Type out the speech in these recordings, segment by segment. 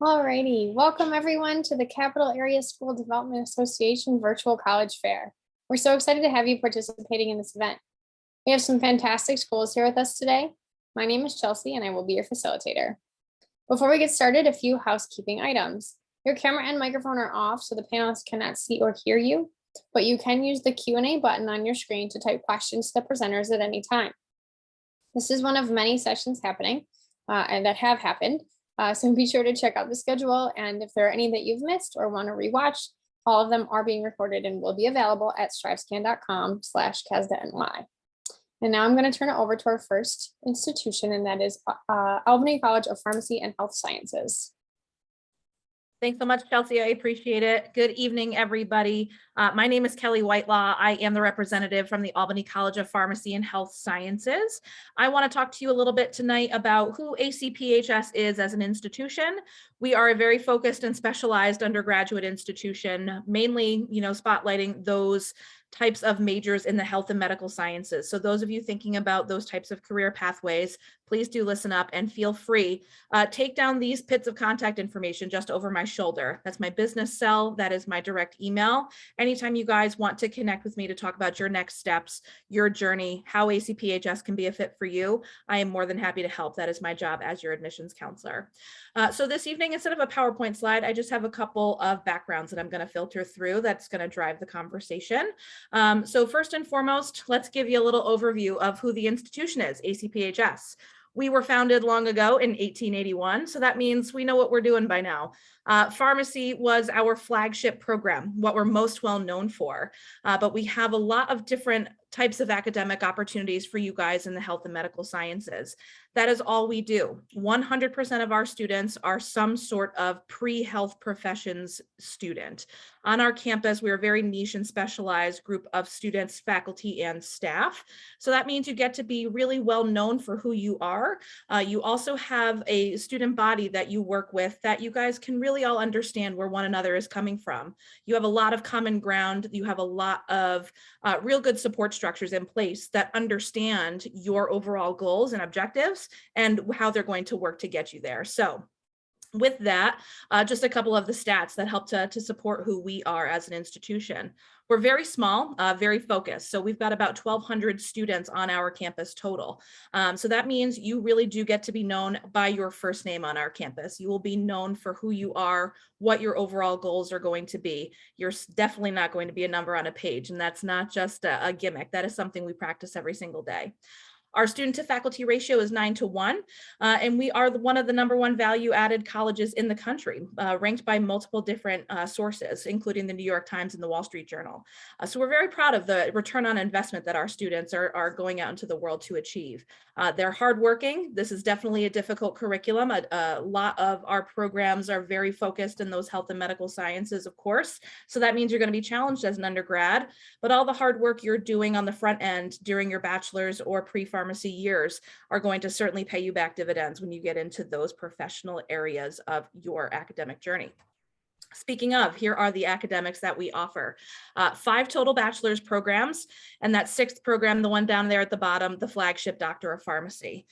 Alrighty, welcome everyone to the Capital Area School Development Association Virtual College Fair. We're so excited to have you participating in this event. We have some fantastic schools here with us today. My name is Chelsea and I will be your facilitator. Before we get started, a few housekeeping items. Your camera and microphone are off so the panelists cannot see or hear you, but you can use the Q&A button on your screen to type questions to the presenters at any time. This is one of many sessions happening and that have happened. So be sure to check out the schedule, and if there are any that you've missed or want to rewatch, all of them are being recorded and will be available at strivescan.com/CASDA-NY. And now I'm going to turn it over to our first institution, and that is Albany College of Pharmacy and Health Sciences. Thanks so much, Chelsea. I appreciate it. Good evening, everybody. My name is Kelly Whitelaw. I am the representative from the Albany College of Pharmacy and Health Sciences. I want to talk to you a little bit tonight about who ACPHS is as an institution. We are a very focused and specialized undergraduate institution, mainly, spotlighting those types of majors in the health and medical sciences. So those of you thinking about those types of career pathways, please do listen up and feel free. Take down these bits of contact information just over my shoulder. That's my business cell. That is my direct email. Anytime you guys want to connect with me to talk about your next steps, your journey, how ACPHS can be a fit for you, I am more than happy to help. That is my job as your admissions counselor. So this evening, instead of a PowerPoint slide, I just have a couple of backgrounds that I'm going to filter through that's going to drive the conversation. So first and foremost, let's give you a little overview of who the institution is, ACPHS. We were founded long ago in 1881, so that means we know what we're doing by now. Pharmacy was our flagship program, what we're most well known for, but we have a lot of different types of academic opportunities for you guys in the health and medical sciences. That is all we do. 100% of our students are some sort of pre-health professions student. On our campus, we're a very niche and specialized group of students, faculty, and staff. So that means you get to be really well known for who you are. You also have a student body that you work with that you guys can really all understand where one another is coming from. You have a lot of common ground. You have a lot of real good support structures in place that understand your overall goals and objectives and how they're going to work to get you there. So with that, just a couple of the stats that help to support who we are as an institution. We're very small, very focused. So we've got about 1,200 students on our campus total. So that means you really do get to be known by your first name on our campus. You will be known for who you are, what your overall goals are going to be. You're definitely not going to be a number on a page, and that's not just a gimmick. That is something we practice every single day. Our student to faculty ratio is 9-to-1, and we are one of the #1 value-added colleges in the country, ranked by multiple different sources, including the New York Times and the Wall Street Journal. So we're very proud of the return on investment that our students are going out into the world to achieve. They're hardworking. This is definitely a difficult curriculum. A lot of our programs are very focused in those health and medical sciences, of course. So that means you're going to be challenged as an undergrad, but all the hard work you're doing on the front end during your bachelor's or pre-pharmacy years are going to certainly pay you back dividends when you get into those professional areas of your academic journey. Speaking of, here are the academics that we offer. 5 total bachelor's programs, and that 6th program, the one down there at the bottom, the flagship Doctor of Pharmacy.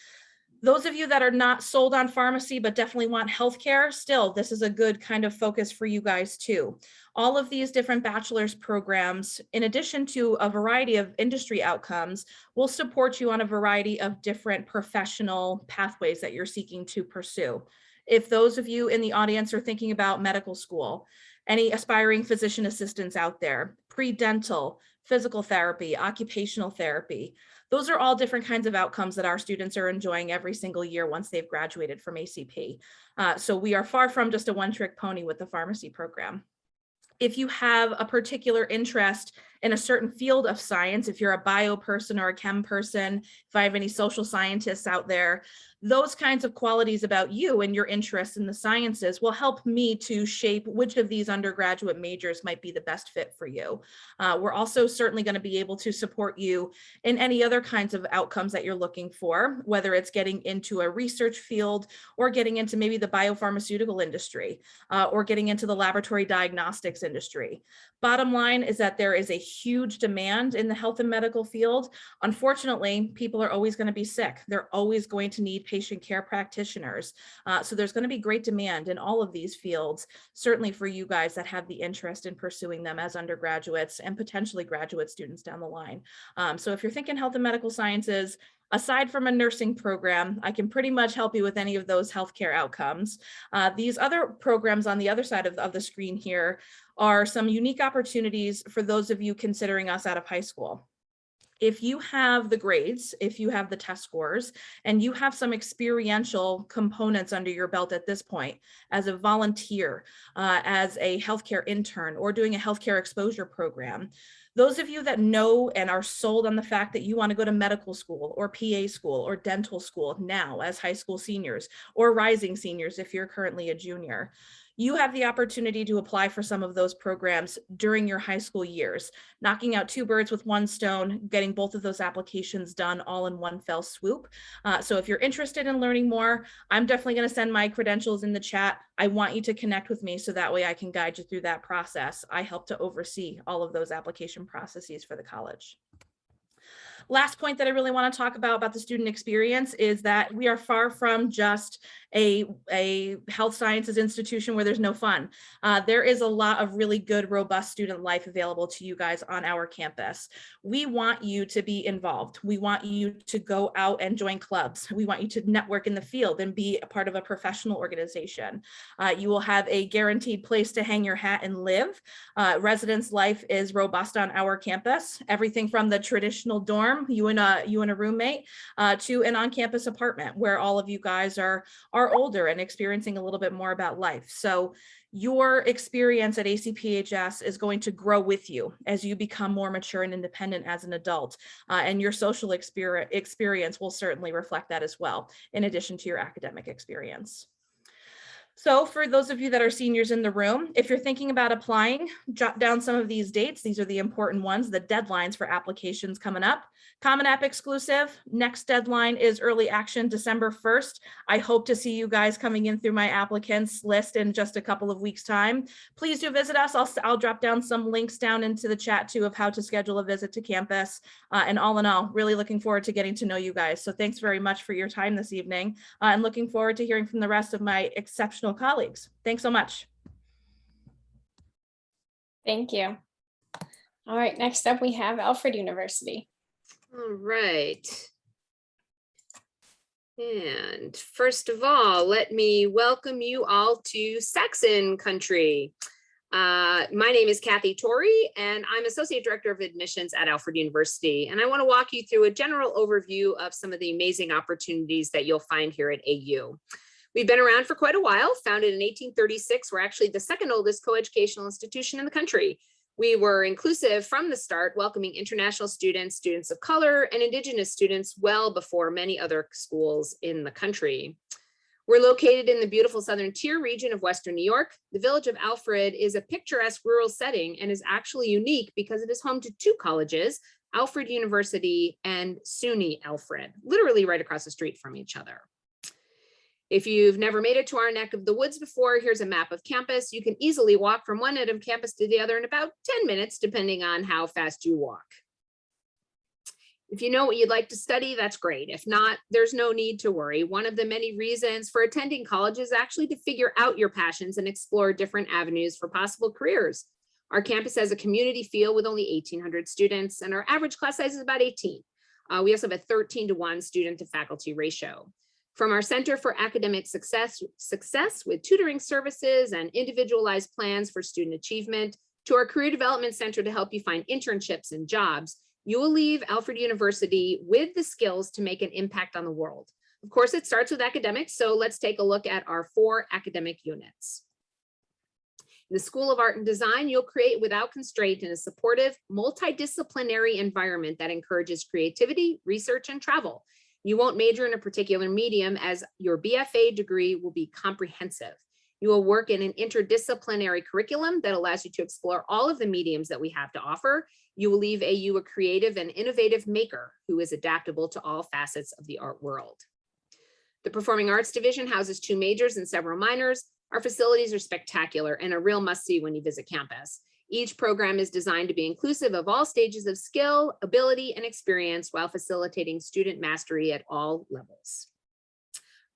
Those of you that are not sold on pharmacy, but definitely want healthcare, still, this is a good kind of focus for you guys too. All of these different bachelor's programs, in addition to a variety of industry outcomes, will support you on a variety of different professional pathways that you're seeking to pursue. If those of you in the audience are thinking about medical school, any aspiring physician assistants out there, pre-dental, physical therapy, occupational therapy, those are all different kinds of outcomes that our students are enjoying every single year once they've graduated from ACP. So we are far from just a one-trick pony with the pharmacy program. If you have a particular interest in a certain field of science, if you're a bio person or a chem person, if I have any social scientists out there, those kinds of qualities about you and your interest in the sciences will help me to shape which of these undergraduate majors might be the best fit for you. We're also certainly going to be able to support you in any other kinds of outcomes that you're looking for, whether it's getting into a research field or getting into maybe the biopharmaceutical industry or getting into the laboratory diagnostics industry. Bottom line is that there is a huge demand in the health and medical field. Unfortunately, people are always going to be sick. They're always going to need patient care practitioners. So there's going to be great demand in all of these fields, certainly for you guys that have the interest in pursuing them as undergraduates and potentially graduate students down the line. So if you're thinking health and medical sciences, aside from a nursing program, I can pretty much help you with any of those healthcare outcomes. These other programs on the other side of the screen here are some unique opportunities for those of you considering us out of high school. If you have the grades, if you have the test scores, and you have some experiential components under your belt at this point, as a volunteer, as a healthcare intern, or doing a healthcare exposure program, those of you that know and are sold on the fact that you want to go to medical school or PA school or dental school now as high school seniors or rising seniors if you're currently a junior, you have the opportunity to apply for some of those programs during your high school years, knocking out two birds with one stone, getting both of those applications done all in one fell swoop. So if you're interested in learning more, I'm definitely going to send my credentials in the chat. I want you to connect with me so that way I can guide you through that process. I help to oversee all of those application processes for the college. Last point that I really want to talk about the student experience is that we are far from just a health sciences institution where there's no fun. There is a lot of really good, robust student life available to you guys on our campus. We want you to be involved. We want you to go out and join clubs. We want you to network in the field and be a part of a professional organization. You will have a guaranteed place to hang your hat and live. Residence life is robust on our campus. Everything from the traditional dorm, you and a roommate, to an on-campus apartment where all of you guys are older and experiencing a little bit more about life. So your experience at ACPHS is going to grow with you as you become more mature and independent as an adult. And your social experience will certainly reflect that as well, in addition to your academic experience. So for those of you that are seniors in the room, if you're thinking about applying, jot down some of these dates. These are the important ones, the deadlines for applications coming up. Common App exclusive, next deadline is early action, December 1st. I hope to see you guys coming in through my applicants list in just a couple of weeks' time. Please do visit us. I'll drop down some links down into the chat too of how to schedule a visit to campus. And all in all, really looking forward to getting to know you guys. So thanks very much for your time this evening, and looking forward to hearing from the rest of my exceptional colleagues. Thanks so much. Thank you. All right, next up we have Alfred University. All right. And first of all, let me welcome you all to Saxon country. My name is Kathy Torrey, and I'm Associate Director of Admissions at Alfred University. And I want to walk you through a general overview of some of the amazing opportunities that you'll find here at AU. We've been around for quite a while. Founded in 1836, we're actually the second oldest coeducational institution in the country. We were inclusive from the start, welcoming international students, students of color, and Indigenous students well before many other schools in the country. We're located in the beautiful Southern Tier region of Western New York. The village of Alfred is a picturesque rural setting and is actually unique because it is home to two colleges, Alfred University and SUNY Alfred, literally right across the street from each other. If you've never made it to our neck of the woods before, here's a map of campus. You can easily walk from one end of campus to the other in about 10 minutes, depending on how fast you walk. If you know what you'd like to study, that's great. If not, there's no need to worry. One of the many reasons for attending college is actually to figure out your passions and explore different avenues for possible careers. Our campus has a community feel with only 1,800 students, and our average class size is about 18. We also have a 13-to-1 student to faculty ratio. From our Center for Academic Success with tutoring services and individualized plans for student achievement, to our Career Development Center to help you find internships and jobs, you will leave Alfred University with the skills to make an impact on the world. Of course, it starts with academics, so let's take a look at our 4 academic units. In the School of Art and Design, you'll create without constraint in a supportive, multidisciplinary environment that encourages creativity, research, and travel. You won't major in a particular medium, as your BFA degree will be comprehensive. You will work in an interdisciplinary curriculum that allows you to explore all of the mediums that we have to offer. You will leave AU a creative and innovative maker who is adaptable to all facets of the art world. The Performing Arts Division houses 2 majors and several minors. Our facilities are spectacular and a real must-see when you visit campus. Each program is designed to be inclusive of all stages of skill, ability, and experience while facilitating student mastery at all levels.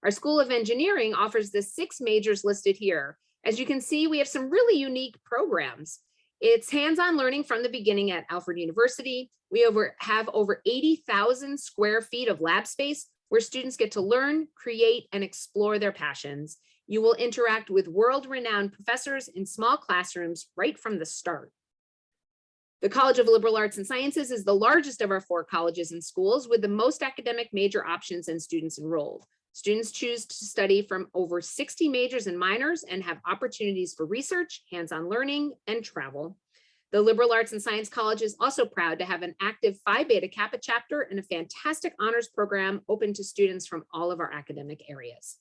Our School of Engineering offers the 6 majors listed here. As you can see, we have some really unique programs. It's hands-on learning from the beginning at Alfred University. We have over 80,000 square feet of lab space where students get to learn, create, and explore their passions. You will interact with world-renowned professors in small classrooms right from the start. The College of Liberal Arts and Sciences is the largest of our 4 colleges and schools with the most academic major options and students enrolled. Students choose to study from over 60 majors and minors and have opportunities for research, hands-on learning, and travel. The Liberal Arts and Science College is also proud to have an active Phi Beta Kappa chapter and a fantastic honors program open to students from all of our academic areas.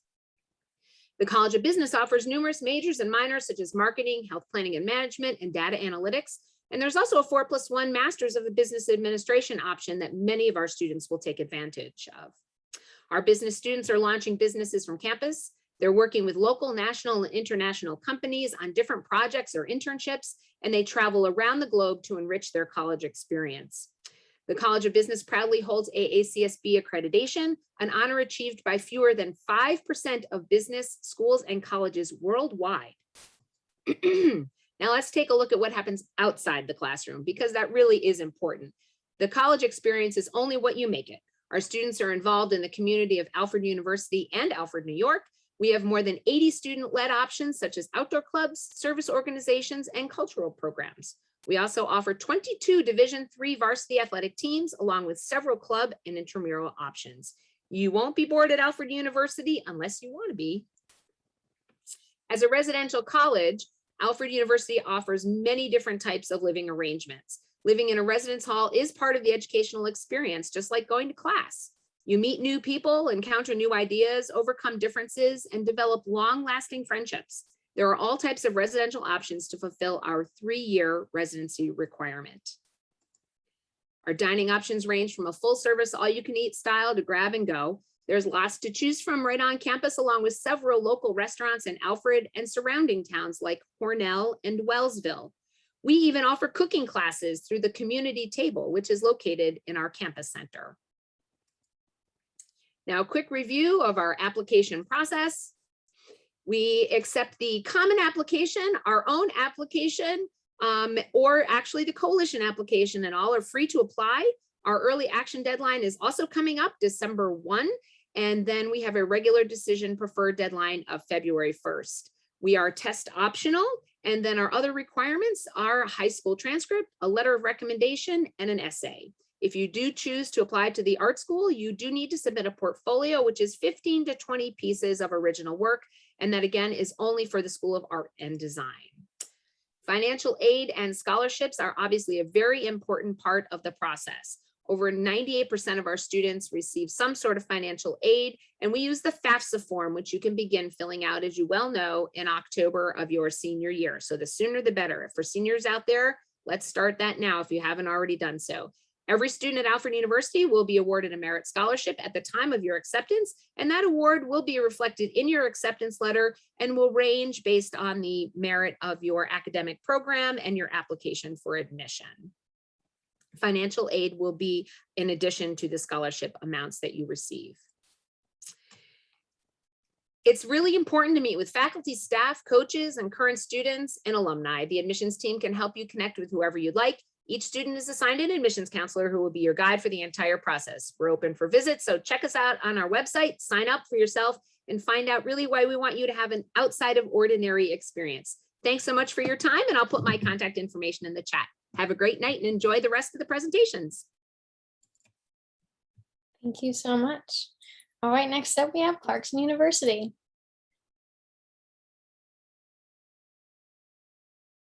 The College of Business offers numerous majors and minors such as marketing, health planning and management, and data analytics. And there's also a 4+1 Masters of the Business Administration option that many of our students will take advantage of. Our business students are launching businesses from campus. They're working with local, national, and international companies on different projects or internships, and they travel around the globe to enrich their college experience. The College of Business proudly holds AACSB accreditation, an honor achieved by fewer than 5% of business schools and colleges worldwide. Now let's take a look at what happens outside the classroom, because that really is important. The college experience is only what you make it. Our students are involved in the community of Alfred University and Alfred, New York. We have more than 80 student-led options such as outdoor clubs, service organizations, and cultural programs. We also offer 22 Division III varsity athletic teams, along with several club and intramural options. You won't be bored at Alfred University unless you want to be. As a residential college, Alfred University offers many different types of living arrangements. Living in a residence hall is part of the educational experience, just like going to class. You meet new people, encounter new ideas, overcome differences, and develop long-lasting friendships. There are all types of residential options to fulfill our 3-year residency requirement. Our dining options range from a full-service, all-you-can-eat style to grab and go. There's lots to choose from right on campus, along with several local restaurants in Alfred and surrounding towns like Cornell and Wellsville. We even offer cooking classes through the community table, which is located in our campus center. Now, a quick review of our application process. We accept the common application, our own application, or actually the coalition application, and all are free to apply. Our early action deadline is also coming up December 1, and then we have a regular decision preferred deadline of February 1st. We are test optional, and then our other requirements are a high school transcript, a letter of recommendation, and an essay. If you do choose to apply to the art school, you do need to submit a portfolio, which is 15 to 20 pieces of original work. And that again is only for the School of Art and Design. Financial aid and scholarships are obviously a very important part of the process. Over 98% of our students receive some sort of financial aid, and we use the FAFSA form, which you can begin filling out, as you well know, in October of your senior year. So the sooner the better. For seniors out there, let's start that now if you haven't already done so. Every student at Alfred University will be awarded a merit scholarship at the time of your acceptance, and that award will be reflected in your acceptance letter and will range based on the merit of your academic program and your application for admission. Financial aid will be in addition to the scholarship amounts that you receive. It's really important to meet with faculty, staff, coaches, and current students and alumni. The admissions team can help you connect with whoever you'd like. Each student is assigned an admissions counselor who will be your guide for the entire process. We're open for visits, so check us out on our website, sign up for yourself, and find out really why we want you to have an outside of ordinary experience. Thanks so much for your time, and I'll put my contact information in the chat. Have a great night and enjoy the rest of the presentations. Thank you so much. All right, next up we have Clarkson University.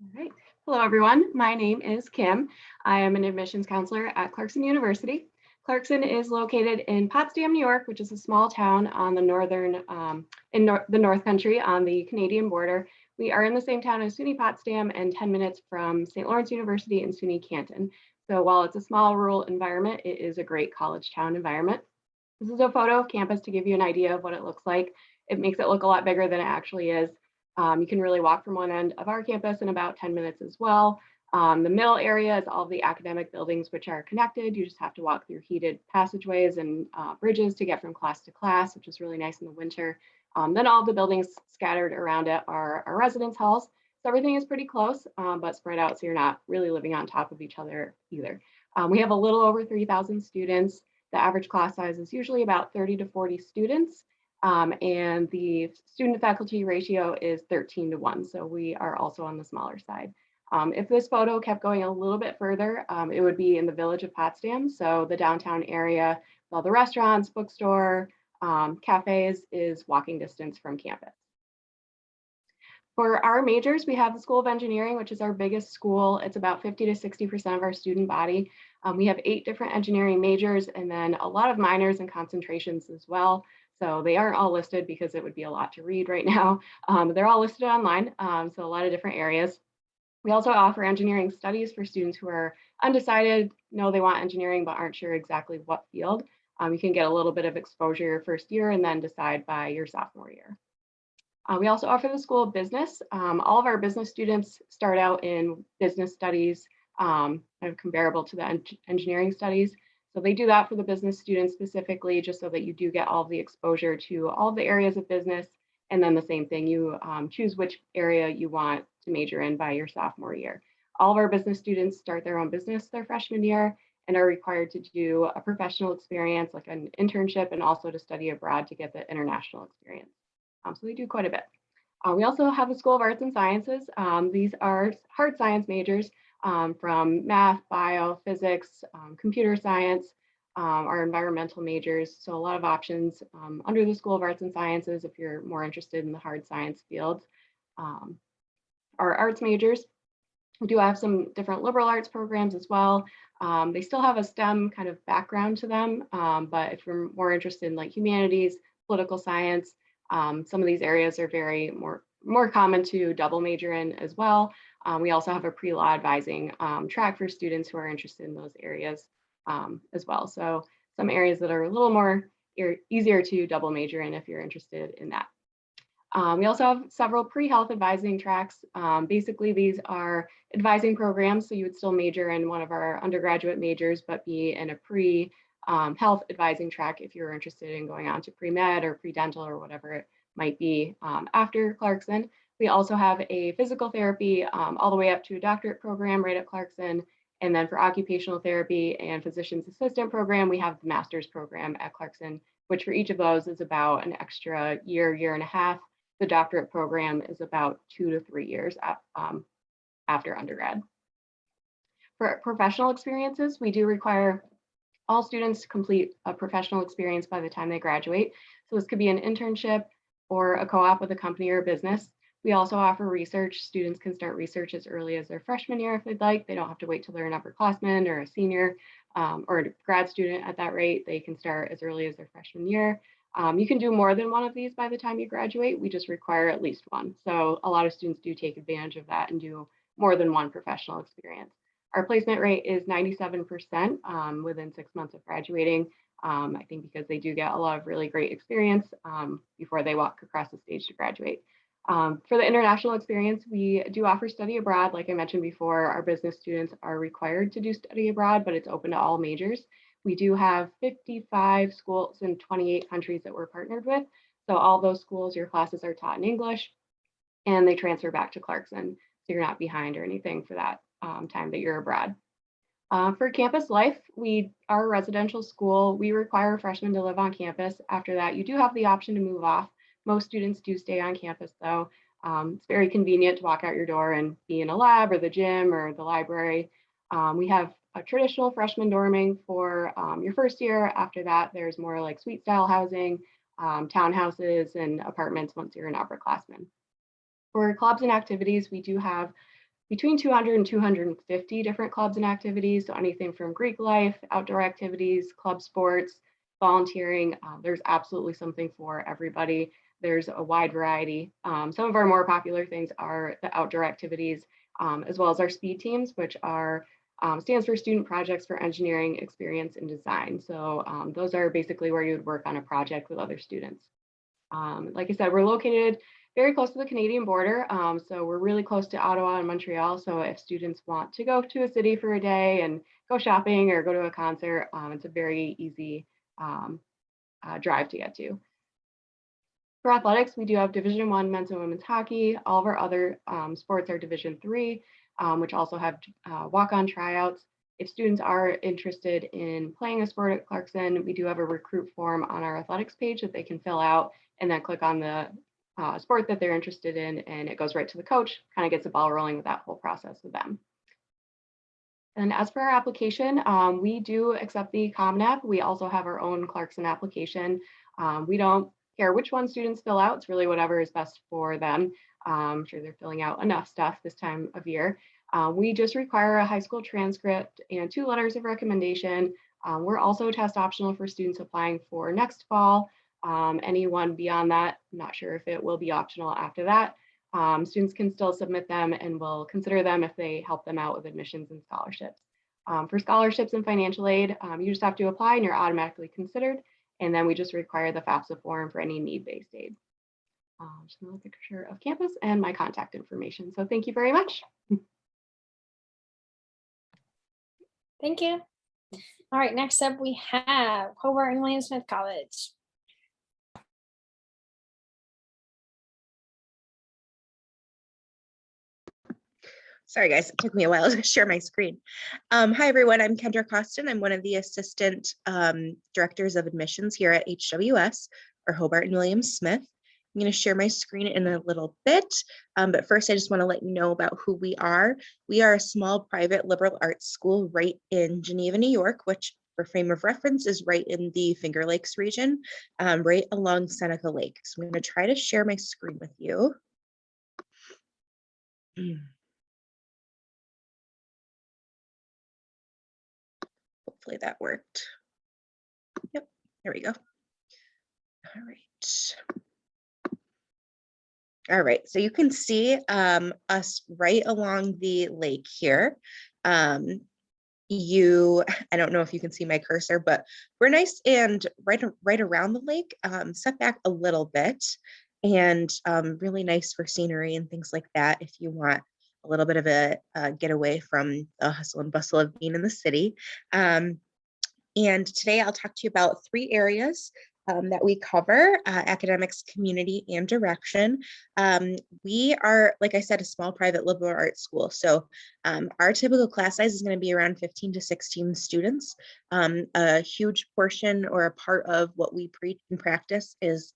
All right. Hello, everyone. My name is Kim. I am an admissions counselor at Clarkson University. Clarkson is located in Potsdam, New York, which is a small town on the the North Country on the Canadian border. We are in the same town as SUNY Potsdam and 10 minutes from St. Lawrence University and SUNY Canton. So while it's a small rural environment, it is a great college town environment. This is a photo of campus to give you an idea of what it looks like. It makes it look a lot bigger than it actually is. You can really walk from one end of our campus in about 10 minutes as well. The middle area is all the academic buildings which are connected. You just have to walk through heated passageways and bridges to get from class to class, which is really nice in the winter. Then all the buildings scattered around it are our residence halls. So everything is pretty close, but spread out so you're not really living on top of each other either. We have a little over 3,000 students. The average class size is usually about 30 to 40 students. And the student faculty ratio is 13:1. So we are also on the smaller side. If this photo kept going a little bit further, it would be in the village of Potsdam. So the downtown area, all the restaurants, bookstore, cafes is walking distance from campus. For our majors, we have the School of Engineering, which is our biggest school. It's about 50 to 60% of our student body. We have 8 different engineering majors and then a lot of minors and concentrations as well. So they aren't all listed because it would be a lot to read right now. They're all listed online, so a lot of different areas. We also offer engineering studies for students who are undecided, know they want engineering, but aren't sure exactly what field. You can get a little bit of exposure your first year and then decide by your sophomore year. We also offer the School of Business. All of our business students start out in business studies, kind of comparable to the engineering studies. So they do that for the business students specifically, just so that you do get all the exposure to all the areas of business. And then the same thing, you choose which area you want to major in by your sophomore year. All of our business students start their own business their freshman year and are required to do a professional experience like an internship and also to study abroad to get the international experience. So they do quite a bit. We also have the School of Arts and Sciences. These are hard science majors from math, bio, physics, computer science, our environmental majors. So a lot of options under the School of Arts and Sciences if you're more interested in the hard science fields. Our arts majors, we do have some different liberal arts programs as well. They still have a STEM kind of background to them, but if you're more interested in like humanities, political science, some of these areas are very more common to double major in as well. We also have a pre-law advising track for students who are interested in those areas as well. So some areas that are a little more easier to double major in if you're interested in that. We also have several pre-health advising tracks. Basically, these are advising programs. So you would still major in one of our undergraduate majors, but be in a pre-health advising track if you're interested in going on to pre-med or pre-dental or whatever it might be after Clarkson. We also have a physical therapy all the way up to a doctorate program right at Clarkson. And then for occupational therapy and physician's assistant program, we have the master's program at Clarkson, which for each of those is about an extra year, year and a half. The doctorate program is about 2 to 3 years after undergrad. For professional experiences, we do require all students to complete a professional experience by the time they graduate. So this could be an internship or a co-op with a company or a business. We also offer research. Students can start research as early as their freshman year if they'd like. They don't have to wait till they're an upperclassman or a senior or a grad student at that rate. They can start as early as their freshman year. You can do more than one of these by the time you graduate. We just require at least one. So a lot of students do take advantage of that and do more than one professional experience. Our placement rate is 97% within 6 months of graduating. I think because they do get a lot of really great experience before they walk across the stage to graduate. For the international experience, we do offer study abroad. Like I mentioned before, our business students are required to do study abroad, but it's open to all majors. We do have 55 schools in 28 countries that we're partnered with. So all those schools, your classes are taught in English and they transfer back to Clarkson. So you're not behind or anything for that time that you're abroad. For campus life, we are a residential school. We require freshmen to live on campus. After that, you do have the option to move off. Most students do stay on campus though. It's very convenient to walk out your door and be in a lab or the gym or the library. We have a traditional freshman dorming for your first year. After that, there's more like suite style housing, townhouses and apartments once you're an upperclassman. For clubs and activities, we do have between 200 and 250 different clubs and activities. So anything from Greek life, outdoor activities, club sports, volunteering, there's absolutely something for everybody. There's a wide variety. Some of our more popular things are the outdoor activities, as well as our speed teams, which are stands for Student Projects for Engineering, Experience, and Design. So those are basically where you would work on a project with other students. Like I said, we're located very close to the Canadian border. So we're really close to Ottawa and Montreal. So if students want to go to a city for a day and go shopping or go to a concert, it's a very easy drive to get to. For athletics, we do have Division I men's and women's hockey. All of our other sports are Division III, which also have walk-on tryouts. If students are interested in playing a sport at Clarkson, we do have a recruit form on our athletics page that they can fill out and then click on the sport that they're interested in, and it goes right to the coach, kind of gets the ball rolling with that whole process with them. And as for our application, we do accept the Common App. We also have our own Clarkson application. We don't care which one students fill out. It's really whatever is best for them. I'm sure they're filling out enough stuff this time of year. We just require a high school transcript and 2 letters of recommendation. We're also test optional for students applying for next fall. Anyone beyond that, I'm not sure if it will be optional after that. Students can still submit them and we'll consider them if they help them out with admissions and scholarships. For scholarships and financial aid, you just have to apply and you're automatically considered. And then we just require the FAFSA form for any need-based aid. Just another picture of campus and my contact information. So thank you very much. Thank you. All right, next up we have Hobart and William Smith College. Sorry, guys, it took me a while to share my screen. Hi, everyone. I'm Kendra Costin. I'm one of the assistant directors of admissions here at HWS, or Hobart and William Smith. I'm going to share my screen in a little bit, but first I just want to let you know about who we are. We are a small private liberal arts school right in Geneva, New York, which for frame of reference is right in the Finger Lakes region, right along Seneca Lake. So I'm going to try to share my screen with you. Hopefully that worked. Yep, there we go. All right. All right, so you can see us right along the lake here. I don't know if you can see my cursor, but we're nice and right around the lake, set back a little bit, and really nice for scenery and things like that if you want a little bit of a getaway from the hustle and bustle of being in the city. And today I'll talk to you about 3 areas that we cover: academics, community, and direction. We are, like I said, a small private liberal arts school. So our typical class size is going to be around 15 to 16 students. A huge portion or a part of what we preach and practice is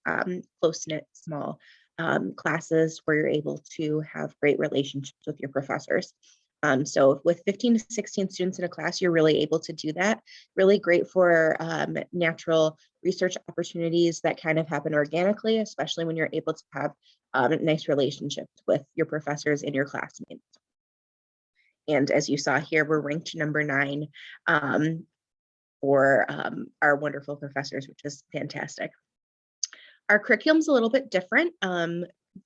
close-knit, small classes where you're able to have great relationships with your professors. So with 15 to 16 students in a class, you're really able to do that. Really great for natural research opportunities that kind of happen organically, especially when you're able to have nice relationships with your professors and your classmates. And as you saw here, we're ranked number 9 for our wonderful professors, which is fantastic. Our curriculum's a little bit different.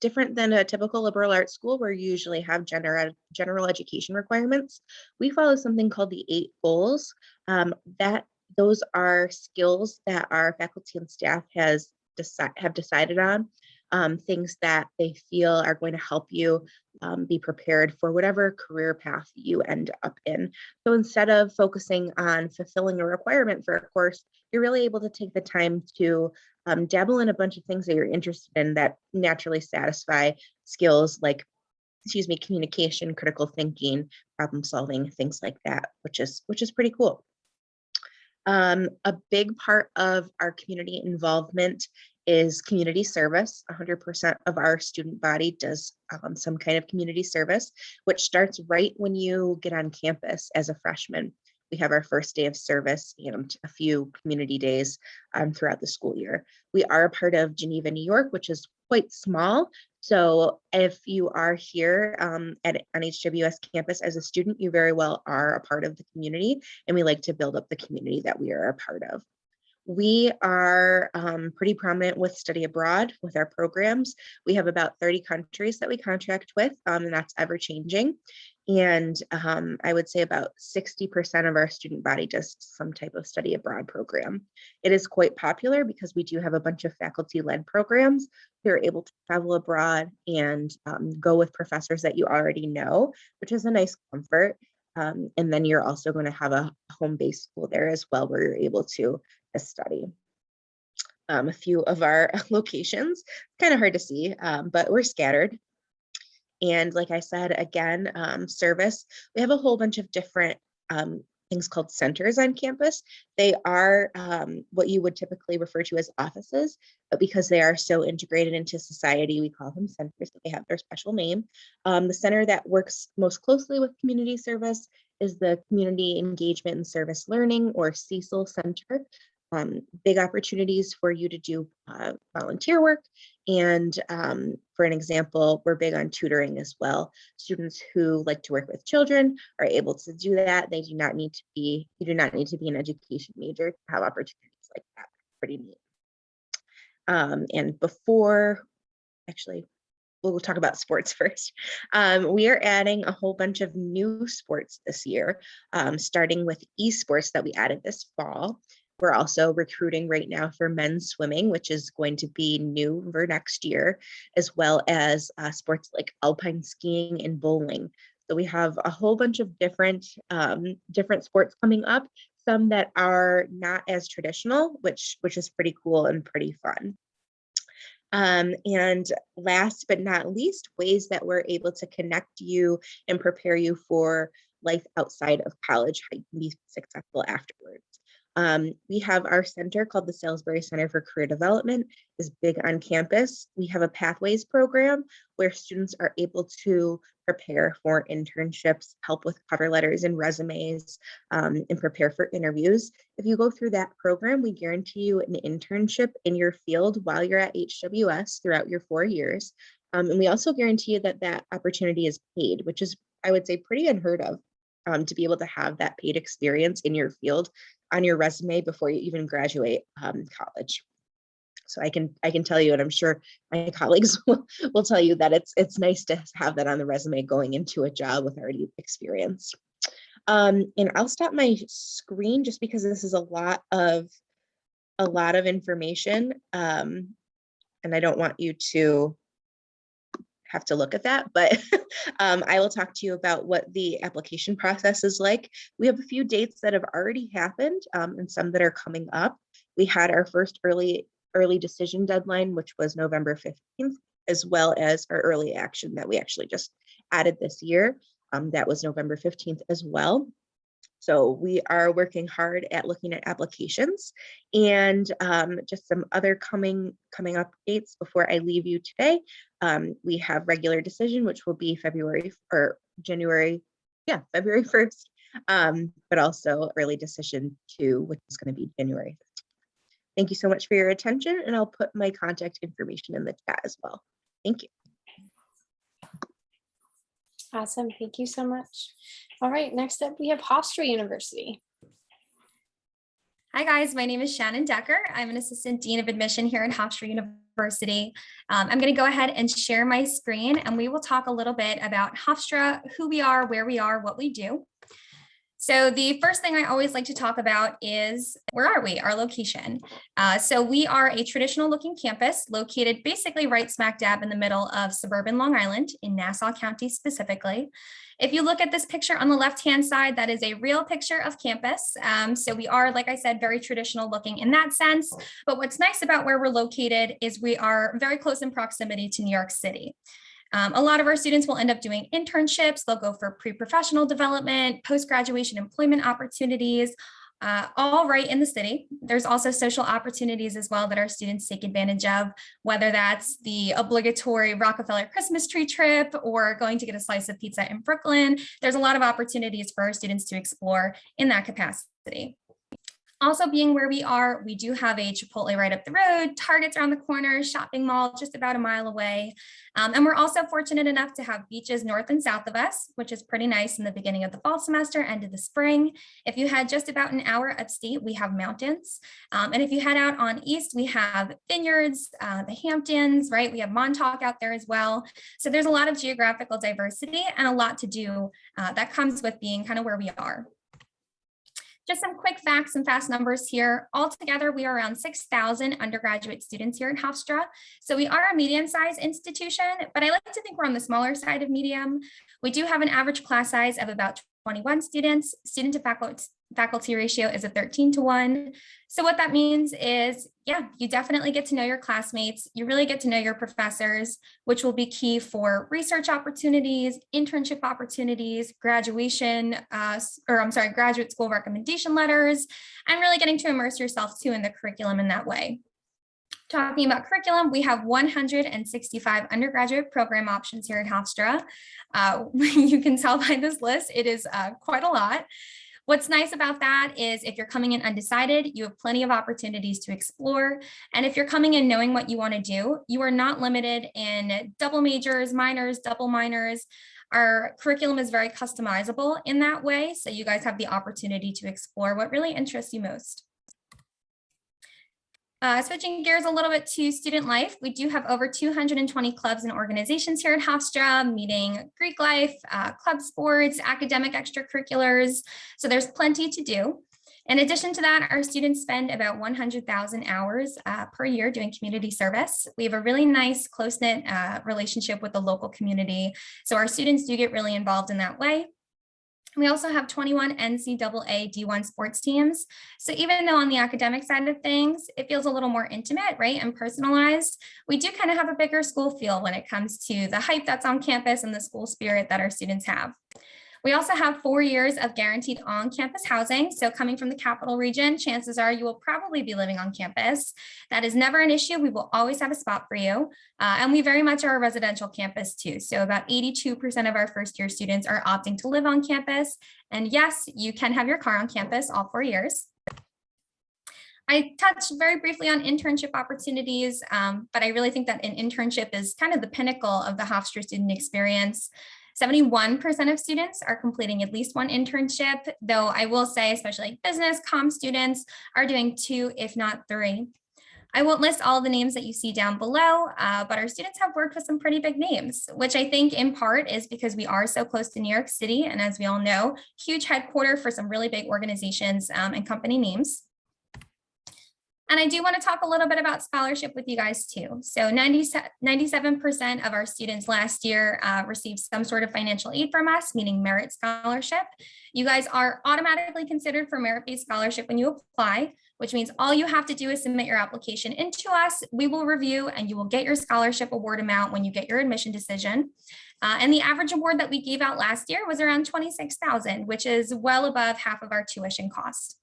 Different than a typical liberal arts school where you usually have general education requirements. We follow something called the 8 goals. Those are skills that our faculty and staff have decided on, things that they feel are going to help you be prepared for whatever career path you end up in. So instead of focusing on fulfilling a requirement for a course, you're really able to take the time to dabble in a bunch of things that you're interested in that naturally satisfy skills like, communication, critical thinking, problem solving, things like that, which is pretty cool. A big part of our community involvement is community service. 100% of our student body does some kind of community service, which starts right when you get on campus as a freshman. We have our first day of service and a few community days throughout the school year. We are a part of Geneva, New York, which is quite small. So if you are here on HWS campus as a student, you very well are a part of the community, and we like to build up the community that we are a part of. We are pretty prominent with study abroad with our programs. We have about 30 countries that we contract with, and that's ever changing. And I would say about 60% of our student body does some type of study abroad program. It is quite popular because we do have a bunch of faculty-led programs. You're able to travel abroad and go with professors that you already know, which is a nice comfort. And then you're also going to have a home-based school there as well, where you're able to study. A few of our locations, kind of hard to see, but we're scattered. And like I said, again, service, we have a whole bunch of different things called centers on campus. They are what you would typically refer to as offices, but because they are so integrated into society, we call them centers. They have their special name. The center that works most closely with community service is the Community Engagement and Service Learning, or CECL Center. Big opportunities for you to do volunteer work. And for an example, we're big on tutoring as well. Students who like to work with children are able to do that. They do not need to be, you do not need to be an education major to have opportunities like that. Pretty neat. And before, actually, we'll talk about sports first. We are adding a whole bunch of new sports this year, starting with esports that we added this fall. We're also recruiting right now for men's swimming, which is going to be new for next year, as well as sports like alpine skiing and bowling. So we have a whole bunch of different sports coming up, some that are not as traditional, which is pretty cool and pretty fun. And last but not least, ways that we're able to connect you and prepare you for life outside of college, how you can be successful afterwards. We have our center called the Salisbury Center for Career Development, is big on campus. We have a pathways program where students are able to prepare for internships, help with cover letters and resumes, and prepare for interviews. If you go through that program, we guarantee you an internship in your field while you're at HWS throughout your 4 years. And we also guarantee you that that opportunity is paid, which is, I would say, pretty unheard of, to be able to have that paid experience in your field on your resume before you even graduate college. So I can tell you, and I'm sure my colleagues will tell you, that it's nice to have that on the resume going into a job with already experience. And I'll stop my screen just because this is a lot of information, and I don't want you to have to look at that, but I will talk to you about what the application process is like. We have a few dates that have already happened, and some that are coming up. We had our first early decision deadline, which was November 15th, as well as our early action that we actually just added this year. That was November 15th as well. So we are working hard at looking at applications, and just some other coming up dates before I leave you today. We have regular decision, which will be February 1st, but also early decision 2, which is going to be January 15th. Thank you so much for your attention, and I'll put my contact information in the chat as well. Thank you. Awesome. Thank you so much. All right, next up we have Hofstra University. Hi guys, my name is Shannon Decker. I'm an assistant dean of admission here at Hofstra University. I'm going to go ahead and share my screen, and we will talk a little bit about Hofstra, who we are, where we are, what we do. So the first thing I always like to talk about is, where are we, our location. So we are a traditional looking campus located basically right smack dab in the middle of suburban Long Island in Nassau County specifically. If you look at this picture on the left-hand side, that is a real picture of campus. So we are, like I said, very traditional looking in that sense. But what's nice about where we're located is we are very close in proximity to New York City. A lot of our students will end up doing internships. They'll go for pre-professional development, post-graduation employment opportunities, all right in the city. There's also social opportunities as well that our students take advantage of, whether that's the obligatory Rockefeller Christmas tree trip or going to get a slice of pizza in Brooklyn. There's a lot of opportunities for our students to explore in that capacity. Also, being where we are, we do have a Chipotle right up the road, Target's around the corner, shopping mall just about a mile away. And we're also fortunate enough to have beaches north and south of us, which is pretty nice in the beginning of the fall semester, end of the spring. If you head just about an hour upstate, we have mountains. And if you head out on east, we have vineyards, the Hamptons, right? We have Montauk out there as well. So there's a lot of geographical diversity and a lot to do that comes with being kind of where we are. Just some quick facts and fast numbers here. Altogether, we are around 6,000 undergraduate students here at Hofstra. So we are a medium-sized institution, but I like to think we're on the smaller side of medium. We do have an average class size of about 21 students. Student to faculty ratio is a 13:1. So what that means is, yeah, you definitely get to know your classmates. You really get to know your professors, which will be key for research opportunities, internship opportunities, graduate school recommendation letters, and really getting to immerse yourself too in the curriculum in that way. Talking about curriculum, we have 165 undergraduate program options here at Hofstra. You can tell by this list, it is quite a lot. What's nice about that is if you're coming in undecided, you have plenty of opportunities to explore. And if you're coming in knowing what you want to do, you are not limited in double majors, minors, double minors. Our curriculum is very customizable in that way. So you guys have the opportunity to explore what really interests you most. Switching gears a little bit to student life, we do have over 220 clubs and organizations here at Hofstra, meaning Greek life, club sports, academic extracurriculars. So there's plenty to do. In addition to that, our students spend about 100,000 hours per year doing community service. We have a really nice, close-knit relationship with the local community. So our students do get really involved in that way. We also have 21 NCAA D1 sports teams. So even though on the academic side of things, it feels a little more intimate, right, and personalized, we do kind of have a bigger school feel when it comes to the hype that's on campus and the school spirit that our students have. We also have 4 years of guaranteed on-campus housing. So coming from the capital region, chances are you will probably be living on campus. That is never an issue. We will always have a spot for you. And we very much are a residential campus too. So about 82% of our first-year students are opting to live on campus. And yes, you can have your car on campus all 4 years. I touched very briefly on internship opportunities, but I really think that an internship is kind of the pinnacle of the Hofstra student experience. 71% of students are completing at least one internship, though I will say, especially like business, comm students are doing 2, if not 3. I won't list all the names that you see down below, but our students have worked with some pretty big names, which I think in part is because we are so close to New York City. And as we all know, huge headquarters for some really big organizations and company names. And I do want to talk a little bit about scholarship with you guys too. So 97% of our students last year received some sort of financial aid from us, meaning merit scholarship. You guys are automatically considered for merit-based scholarship when you apply, which means all you have to do is submit your application into us. We will review and you will get your scholarship award amount when you get your admission decision. And the average award that we gave out last year was around $26,000, which is well above half of our tuition cost.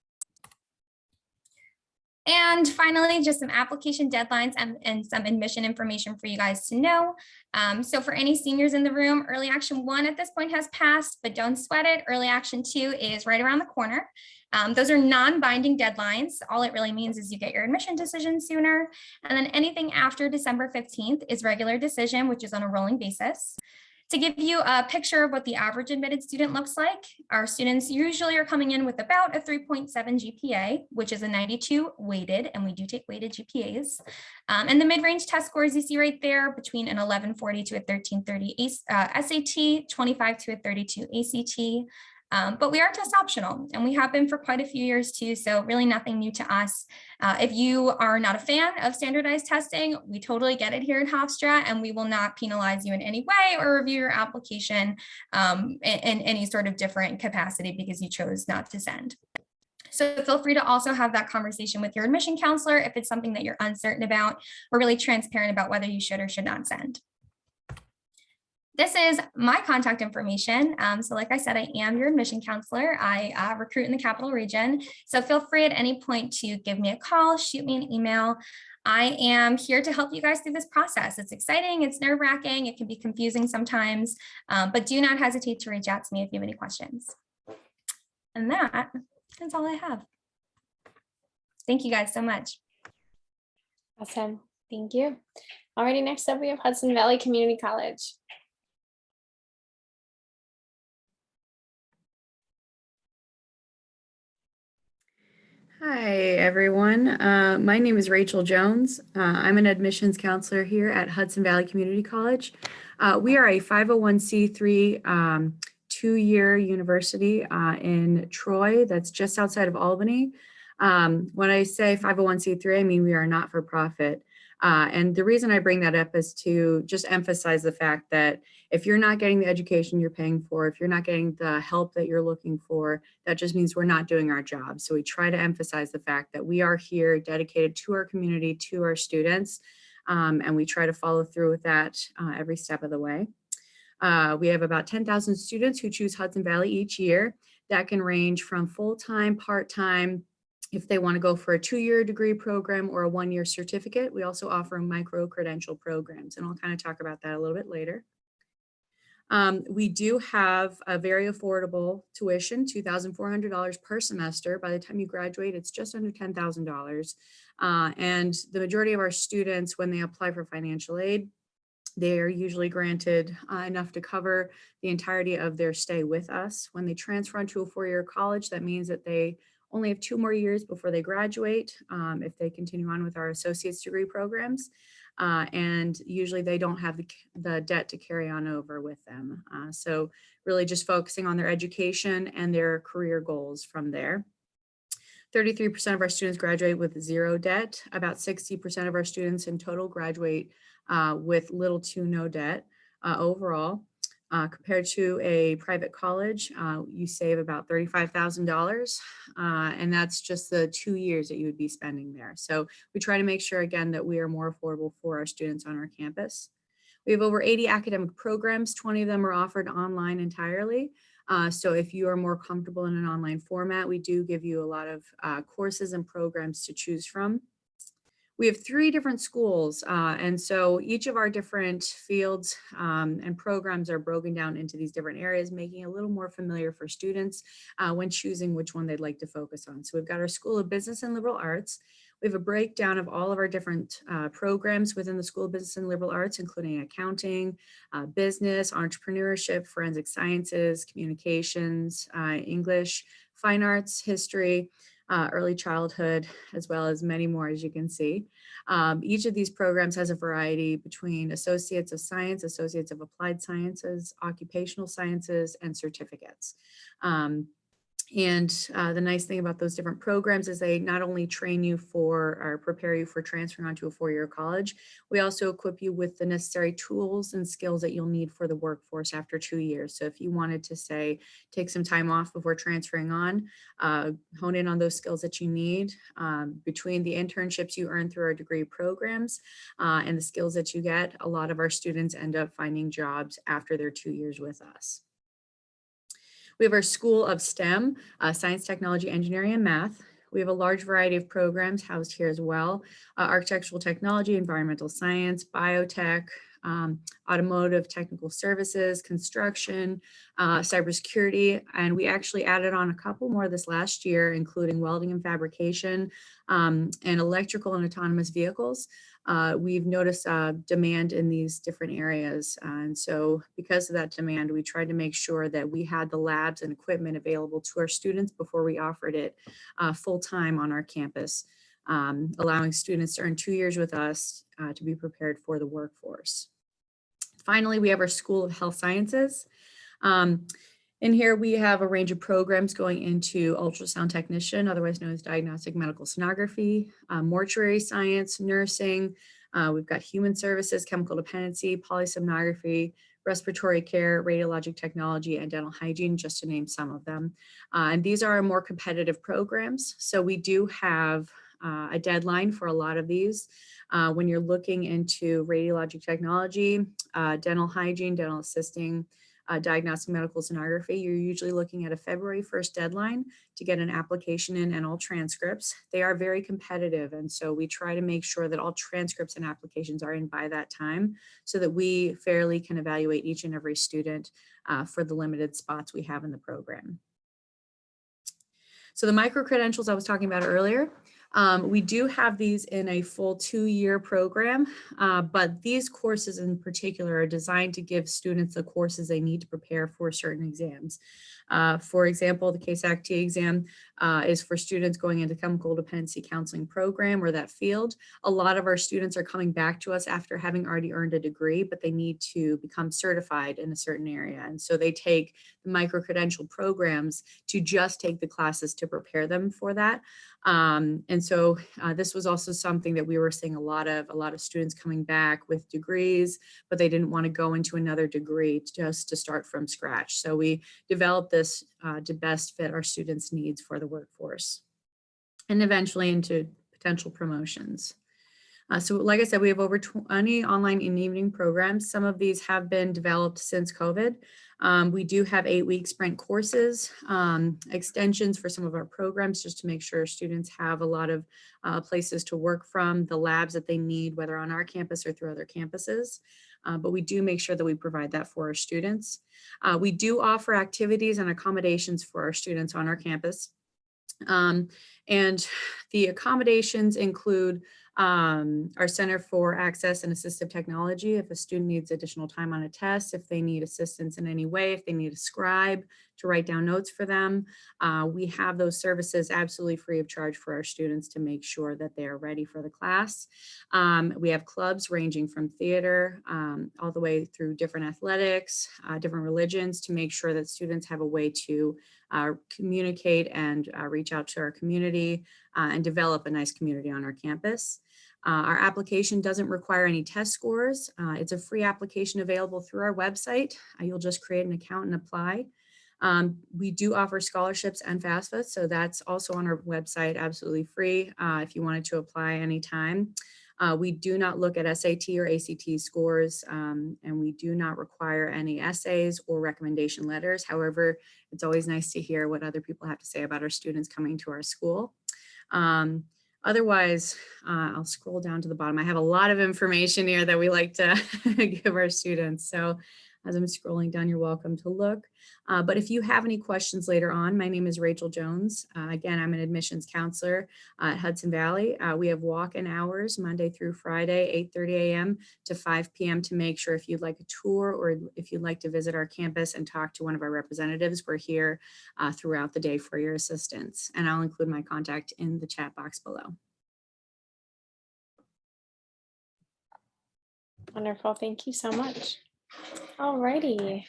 And finally, just some application deadlines and some admission information for you guys to know. So for any seniors in the room, early action 1 at this point has passed, but don't sweat it. Early action 2 is right around the corner. Those are non-binding deadlines. All it really means is you get your admission decision sooner. And then anything after December 15th is regular decision, which is on a rolling basis. To give you a picture of what the average admitted student looks like, our students usually are coming in with about a 3.7 GPA, which is a 92 weighted, and we do take weighted GPAs. And the mid-range test scores you see right there between an 1140 to a 1330 SAT, 25 to a 32 ACT. But we are test optional and we have been for quite a few years too. So really nothing new to us. If you are not a fan of standardized testing, we totally get it here at Hofstra and we will not penalize you in any way or review your application in any sort of different capacity because you chose not to send. So feel free to also have that conversation with your admission counselor if it's something that you're uncertain about. We're really transparent about whether you should or should not send. This is my contact information. So like I said, I am your admission counselor. I recruit in the capital region. So feel free at any point to give me a call, shoot me an email. I am here to help you guys through this process. It's exciting, it's nerve-wracking, it can be confusing sometimes, but do not hesitate to reach out to me if you have any questions. And that is all I have. Thank you guys so much. Awesome. Thank you. Alrighty, next up we have Hudson Valley Community College. Hi, everyone. My name is Rachel Jones. I'm an admissions counselor here at Hudson Valley Community College. We are a 501c3 two-year university in Troy that's just outside of Albany. When I say 501c3, I mean we are not for profit. And the reason I bring that up is to just emphasize the fact that if you're not getting the education you're paying for, if you're not getting the help that you're looking for, that just means we're not doing our job. So we try to emphasize the fact that we are here dedicated to our community, to our students, and we try to follow through with that every step of the way. We have about 10,000 students who choose Hudson Valley each year. That can range from full-time, part-time, if they want to go for a 2-year degree program or a 1-year certificate. We also offer micro-credential programs, and I'll kind of talk about that a little bit later. We do have a very affordable tuition, $2,400 per semester. By the time you graduate, it's just under $10,000. And the majority of our students, when they apply for financial aid, they are usually granted enough to cover the entirety of their stay with us. When they transfer onto a 4-year college, that means that they only have 2 more years before they graduate if they continue on with our associate's degree programs. And usually they don't have the debt to carry on over with them. So really just focusing on their education and their career goals from there. 33% of our students graduate with 0 debt. About 60% of our students in total graduate with little to no debt overall. Compared to a private college, you save about $35,000, and that's just the 2 years that you would be spending there. So we try to make sure, again, that we are more affordable for our students on our campus. We have over 80 academic programs. 20 of them are offered online entirely. So if you are more comfortable in an online format, we do give you a lot of courses and programs to choose from. We have 3 different schools, and so each of our different fields and programs are broken down into these different areas, making it a little more familiar for students when choosing which one they'd like to focus on. So we've got our School of Business and Liberal Arts. We have a breakdown of all of our different programs within the School of Business and Liberal Arts, including accounting, business, entrepreneurship, forensic sciences, communications, English, fine arts, history, early childhood, as well as many more, as you can see. Each of these programs has a variety between Associates of Science, Associates of Applied Sciences, Occupational Sciences, and certificates. And the nice thing about those different programs is they not only train you for or prepare you for transferring onto a 4-year college, we also equip you with the necessary tools and skills that you'll need for the workforce after 2 years. So if you wanted to, say, take some time off before transferring on, hone in on those skills that you need between the internships you earn through our degree programs and the skills that you get, a lot of our students end up finding jobs after their 2 years with us. We have our School of STEM, Science, Technology, Engineering, and Math. We have a large variety of programs housed here as well. Architectural technology, environmental science, biotech, automotive technical services, construction, cybersecurity, and we actually added on a couple more this last year, including welding and fabrication, and electrical and autonomous vehicles. We've noticed demand in these different areas. And so because of that demand, we tried to make sure that we had the labs and equipment available to our students before we offered it full-time on our campus, allowing students to earn 2 years with us to be prepared for the workforce. Finally, we have our School of Health Sciences. In here, we have a range of programs going into ultrasound technician, otherwise known as diagnostic medical sonography, mortuary science, nursing. We've got human services, chemical dependency, polysomnography, respiratory care, radiologic technology, and dental hygiene, just to name some of them. And these are more competitive programs. So we do have a deadline for a lot of these. When you're looking into radiologic technology, dental hygiene, dental assisting, diagnostic medical sonography, you're usually looking at a February 1st deadline to get an application in and all transcripts. They are very competitive, and so we try to make sure that all transcripts and applications are in by that time so that we fairly can evaluate each and every student for the limited spots we have in the program. So the micro-credentials I was talking about earlier, We do have these in a full 2-year program, but these courses in particular are designed to give students the courses they need to prepare for certain exams. For example, the CASDA exam is for students going into chemical dependency counseling program or that field. A lot of our students are coming back to us after having already earned a degree, but they need to become certified in a certain area. And so they take the micro-credential programs to just take the classes to prepare them for that. And so this was also something that we were seeing a lot of students coming back with degrees, but they didn't want to go into another degree just to start from scratch. So we developed this to best fit our students' needs for the workforce and eventually into potential promotions. So like I said, we have over 20 online and evening programs. Some of these have been developed since COVID. We do have 8-week sprint courses, extensions for some of our programs, just to make sure students have a lot of places to work from, the labs that they need, whether on our campus or through other campuses. But we do make sure that we provide that for our students. We do offer activities and accommodations for our students on our campus. And the accommodations include our Center for Access and Assistive Technology. If a student needs additional time on a test, if they need assistance in any way, if they need a scribe to write down notes for them, we have those services absolutely free of charge for our students to make sure that they are ready for the class. We have clubs ranging from theater all the way through different athletics, different religions, to make sure that students have a way to communicate and reach out to our community and develop a nice community on our campus. Our application doesn't require any test scores. It's a free application available through our website. You'll just create an account and apply. We do offer scholarships and FAFSA, so that's also on our website, absolutely free if you wanted to apply anytime. We do not look at SAT or ACT scores, and we do not require any essays or recommendation letters. However, it's always nice to hear what other people have to say about our students coming to our school. Otherwise, I'll scroll down to the bottom. I have a lot of information here that we like to give our students. So as I'm scrolling down, you're welcome to look. But if you have any questions later on, my name is Rachel Jones. Again, I'm an admissions counselor at Hudson Valley. We have walk-in hours Monday through Friday, 8:30 a.m. to 5 p.m. to make sure if you'd like a tour or if you'd like to visit our campus and talk to one of our representatives, we're here throughout the day for your assistance. And I'll include my contact in the chat box below. Wonderful. Thank you so much. All righty.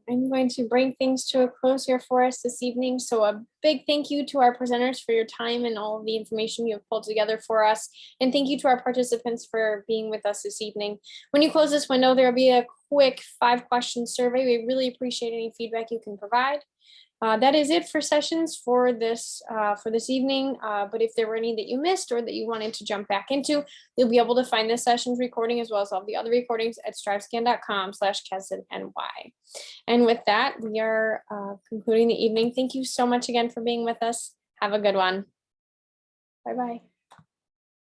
I'm going to bring things to a close here for us this evening. So a big thank you to our presenters for your time and all of the information you have pulled together for us. And thank you to our participants for being with us this evening. When you close this window, there will be a quick 5-question survey. We really appreciate any feedback you can provide. That is it for sessions for this evening. But if there were any that you missed or that you wanted to jump back into, you'll be able to find this session's recording as well as all the other recordings at strivescan.com/CASDA-NY. And with that, we are concluding the evening. Thank you so much again for being with us. Have a good one. Bye-bye.